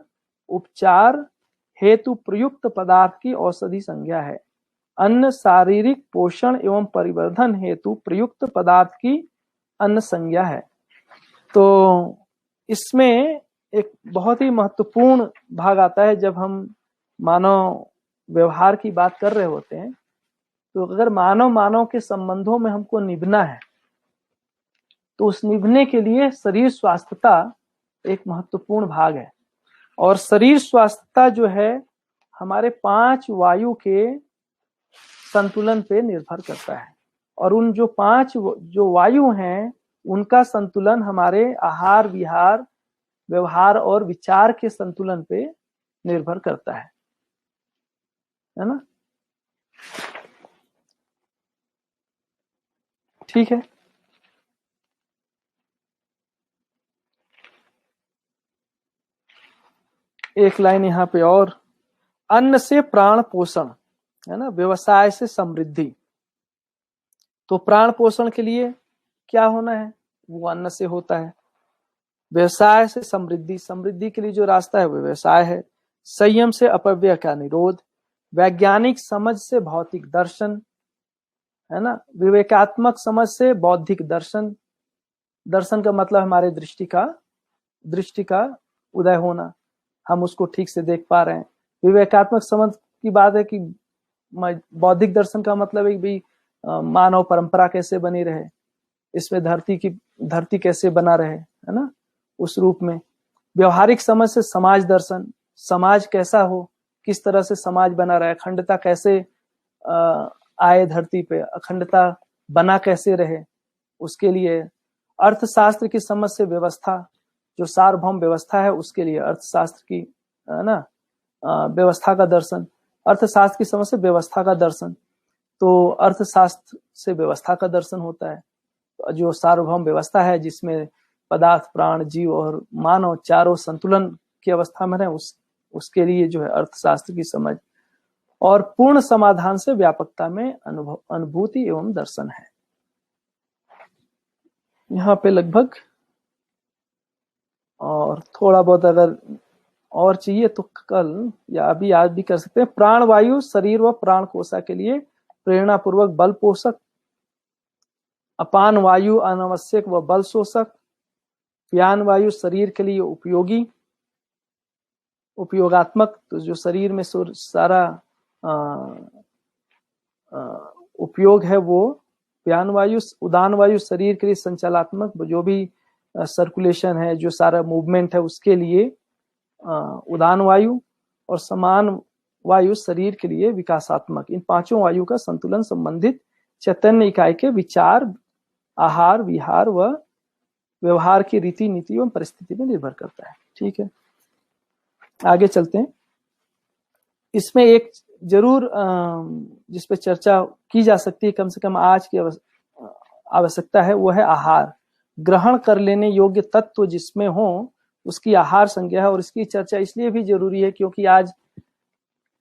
उपचार हेतु प्रयुक्त पदार्थ की औषधि संज्ञा है। अन्न शारीरिक पोषण एवं परिवर्धन हेतु प्रयुक्त पदार्थ की अन्न संज्ञा है। तो इसमें एक बहुत ही महत्वपूर्ण भाग आता है जब हम मानव व्यवहार की बात कर रहे होते हैं। तो अगर मानव के संबंधों में हमको निभना है तो उस निभने के लिए शरीर स्वास्थ्यता एक महत्वपूर्ण भाग है। और शरीर स्वास्थ्यता जो है हमारे 5 वायु के संतुलन पे निर्भर करता है। और उन जो 5 जो वायु हैं उनका संतुलन हमारे आहार, विहार, व्यवहार और विचार के संतुलन पे निर्भर करता है ना। ठीक है। एक लाइन यहाँ पे और, अन्न से प्राण पोषण है ना, व्यवसाय से समृद्धि। तो प्राण पोषण के लिए क्या होना है, वो अन्न से होता है। व्यवसाय से समृद्धि, समृद्धि के लिए जो रास्ता है वो व्यवसाय है। संयम से अपव्यय का निरोध, वैज्ञानिक समझ से भौतिक दर्शन है ना, विवेकात्मक समझ से बौद्धिक दर्शन। दर्शन का मतलब हमारे दृष्टि का उदय होना, हम उसको ठीक से देख पा रहे हैं। विवेकात्मक समझ की बात है कि बौद्धिक दर्शन का मतलब है भी मानव परंपरा कैसे बनी रहे, इसमें धरती कैसे बना रहे है ना, उस रूप में। व्यवहारिक समझ से समाज दर्शन, समाज कैसा हो, किस तरह से समाज बना रहे, अखंडता कैसे आए धरती पे, अखंडता बना कैसे रहे, उसके लिए। अर्थशास्त्र की समझ से व्यवस्था, जो सार्वभौम व्यवस्था है उसके लिए अर्थशास्त्र की है ना व्यवस्था का दर्शन। अर्थशास्त्र की समझ से व्यवस्था का दर्शन, तो अर्थशास्त्र से व्यवस्था का दर्शन होता है। तो जो सार्वभौम व्यवस्था है जिसमें पदार्थ, प्राण, जीव और मानव चारों संतुलन की अवस्था में रहे, उसके लिए जो है अर्थशास्त्र की समझ। और पूर्ण समाधान से व्यापकता में अनुभूति एवं दर्शन है। यहाँ पे लगभग, और थोड़ा बहुत अगर और चाहिए तो कल या अभी आज भी कर सकते हैं। प्राण वायु शरीर व प्राण कोशा के लिए प्रेरणा पूर्वक बल पोषक। अपान वायु अनावश्यक व बल शोषक। व्यान वायु शरीर के लिए उपयोगी, उपयोगात्मक, तो जो शरीर में सारा उपयोग है वो व्यान वायु। उदान वायु शरीर के लिए संचालनात्मक, जो भी सर्कुलेशन है, जो सारा मूवमेंट है उसके लिए उदान वायु। और समान वायु शरीर के लिए विकासात्मक। इन 5 वायु का संतुलन संबंधित चैतन्य इकाई के विचार, आहार, विहार व व्यवहार की रीति नीति एवं परिस्थिति में निर्भर करता है। ठीक है, आगे चलते हैं। इसमें एक जरूर जिस पे चर्चा की जा सकती है, कम से कम आज की आवश्यकता है, वो है आहार। ग्रहण कर लेने योग्य तत्व जिसमें हो उसकी आहार संज्ञा है। और इसकी चर्चा इसलिए भी जरूरी है क्योंकि आज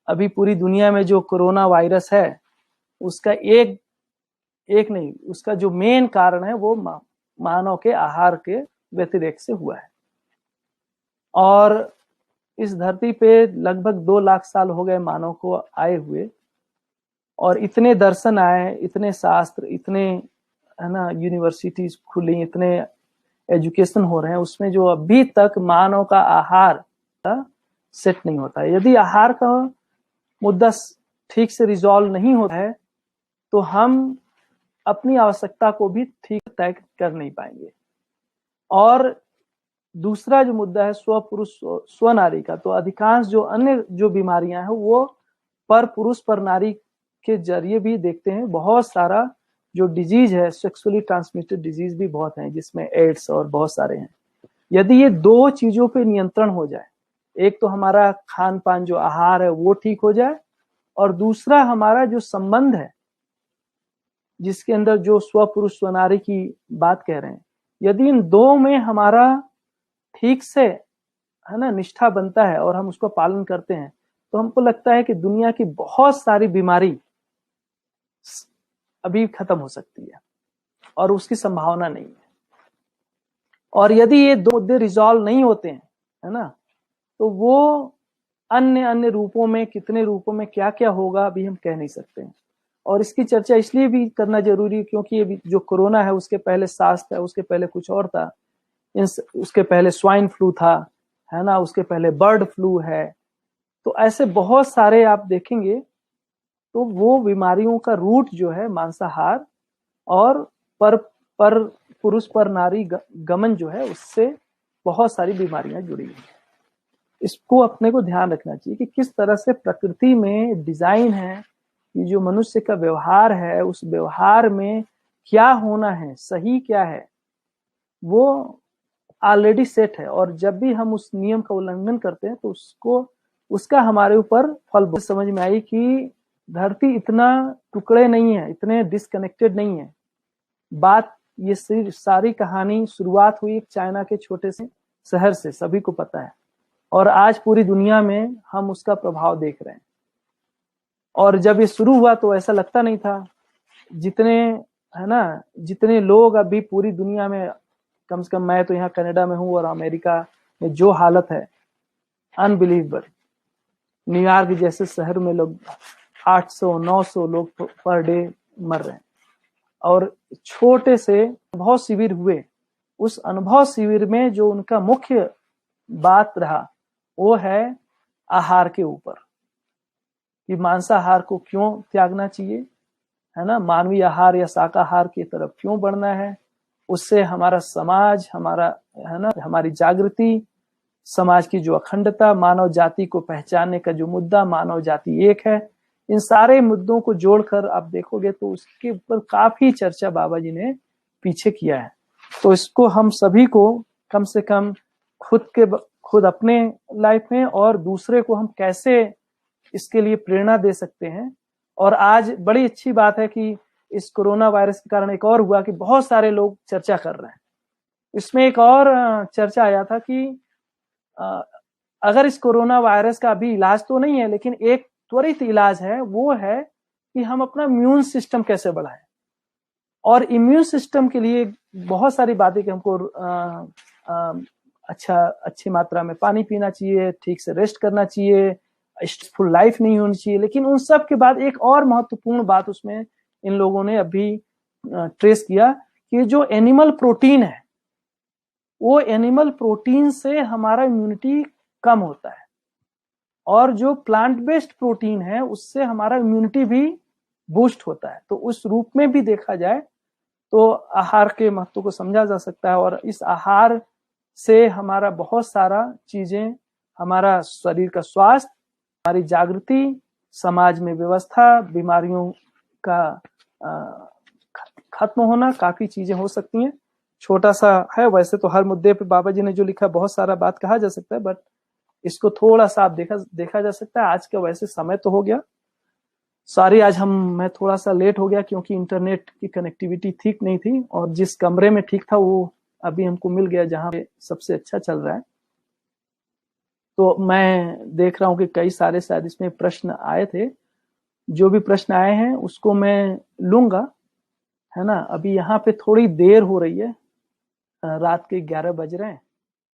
अभी पूरी दुनिया में जो कोरोना वायरस है उसका एक नहीं, उसका जो मेन कारण है वो मानव के आहार के व्यतिरेक से हुआ है। और इस धरती पे लगभग 2 लाख साल हो गए मानव को आए हुए, और इतने दर्शन आए, इतने शास्त्र, इतने है ना यूनिवर्सिटीज खुली, इतने एजुकेशन हो रहे हैं, उसमें जो अभी तक मानव का आहार का सेट नहीं होता है। यदि आहार का मुद्दा ठीक से रिजॉल्व नहीं होता है तो हम अपनी आवश्यकता को भी ठीक तय कर नहीं पाएंगे। और दूसरा जो मुद्दा है स्व पुरुष स्व नारी का, तो अधिकांश जो अन्य जो बीमारियां हैं वो पर पुरुष पर नारी के जरिए भी देखते हैं। बहुत सारा जो डिजीज है, सेक्सुअली ट्रांसमिटेड डिजीज भी बहुत हैं, जिसमें एड्स और बहुत सारे हैं। यदि ये दो चीजों पे नियंत्रण हो जाए, एक तो हमारा खान पान जो आहार है वो ठीक हो जाए, और दूसरा हमारा जो संबंध है जिसके अंदर जो स्व पुरुष स्व नारी की बात कह रहे हैं, यदि इन दो में हमारा ठीक से है ना निष्ठा बनता है और हम उसको पालन करते हैं, तो हमको लगता है कि दुनिया की बहुत सारी बीमारी अभी खत्म हो सकती है और उसकी संभावना नहीं है। और यदि ये दो मुद्दे रिजॉल्व नहीं होते हैं, है ना, तो वो अन्य अन्य रूपों में, कितने रूपों में क्या क्या होगा अभी हम कह नहीं सकते हैं। और इसकी चर्चा इसलिए भी करना जरूरी है क्योंकि ये जो कोरोना है उसके पहले सार्स था, उसके पहले कुछ और था, उसके पहले स्वाइन फ्लू था, है ना, उसके पहले बर्ड फ्लू है। तो ऐसे बहुत सारे आप देखेंगे, तो वो बीमारियों का रूट जो है मांसाहार और पर पुरुष पर नारी गमन जो है, उससे बहुत सारी बीमारियां जुड़ी हैं। इसको अपने को ध्यान रखना चाहिए कि किस तरह से प्रकृति में डिजाइन है कि जो मनुष्य का व्यवहार है, उस व्यवहार में क्या होना है, सही क्या है, वो ऑलरेडी सेट है। और जब भी हम उस नियम का उल्लंघन करते हैं तो उसका हमारे ऊपर फल समझ में आई कि धरती इतना टुकड़े नहीं है, इतने डिस्कनेक्टेड नहीं है। बात ये सारी कहानी शुरुआत हुई चाइना के छोटे से शहर से, सभी को पता है, और आज पूरी दुनिया में हम उसका प्रभाव देख रहे हैं। और जब ये शुरू हुआ तो ऐसा लगता नहीं था, जितने है ना, जितने लोग अभी पूरी दुनिया में, कम से कम मैं तो यहाँ कनाडा में हूँ और अमेरिका में जो हालत है अनबिलीवेबल। न्यूयॉर्क जैसे शहर में लोग 800-900 लोग पर डे मर रहे हैं। और छोटे से अनुभव शिविर हुए, उस अनुभव शिविर में जो उनका मुख्य बात रहा वो है आहार के ऊपर, कि मांसाहार को क्यों त्यागना चाहिए, है ना, मानवीय आहार या शाकाहार की तरफ क्यों बढ़ना है। उससे हमारा समाज, हमारा है ना, हमारी जागृति, समाज की जो अखंडता, मानव जाति को पहचानने का जो मुद्दा, मानव जाति एक है, इन सारे मुद्दों को जोड़कर आप देखोगे तो उसके ऊपर काफी चर्चा बाबा जी ने पीछे किया है। तो इसको हम सभी को कम से कम खुद अपने लाइफ में और दूसरे को हम कैसे इसके लिए प्रेरणा दे सकते हैं। और आज बड़ी अच्छी बात है कि इस कोरोना वायरस के कारण एक और हुआ कि बहुत सारे लोग चर्चा कर रहे हैं। इसमें एक और चर्चा आया था कि अगर इस कोरोना वायरस का अभी इलाज तो नहीं है, लेकिन एक त्वरित इलाज है, वो है कि हम अपना इम्यून सिस्टम कैसे बढ़ाएं। और इम्यून सिस्टम के लिए बहुत सारी बातें कि हमको अच्छी मात्रा में पानी पीना चाहिए, ठीक से रेस्ट करना चाहिए, स्ट्रेसफुल लाइफ नहीं होनी चाहिए। लेकिन उन सब के बाद एक और महत्वपूर्ण बात उसमें इन लोगों ने अभी ट्रेस किया कि जो एनिमल प्रोटीन है, वो एनिमल प्रोटीन से हमारा इम्यूनिटी कम होता है, और जो प्लांट बेस्ड प्रोटीन है उससे हमारा इम्यूनिटी भी बूस्ट होता है। तो उस रूप में भी देखा जाए तो आहार के महत्व को समझा जा सकता है। और इस आहार से हमारा बहुत सारा चीजें, हमारा शरीर का स्वास्थ्य, हमारी जागृति, समाज में व्यवस्था, बीमारियों का खत्म होना, काफी चीजें हो सकती हैं। छोटा सा है, वैसे तो हर मुद्दे पे बाबा जी ने जो लिखा बहुत सारा बात कहा जा सकता है, बट इसको थोड़ा सा आप देखा जा सकता है। आज का वैसे समय तो हो गया, सॉरी आज मैं थोड़ा सा लेट हो गया क्योंकि इंटरनेट की कनेक्टिविटी ठीक नहीं थी, और जिस कमरे में ठीक था वो अभी हमको मिल गया जहां पे सबसे अच्छा चल रहा है। तो मैं देख रहा हूं कि कई सारे शायद इसमें प्रश्न आए थे, जो भी प्रश्न आए हैं उसको मैं लूंगा, है ना। अभी यहाँ पे थोड़ी देर हो रही है, रात के 11 बज रहे हैं,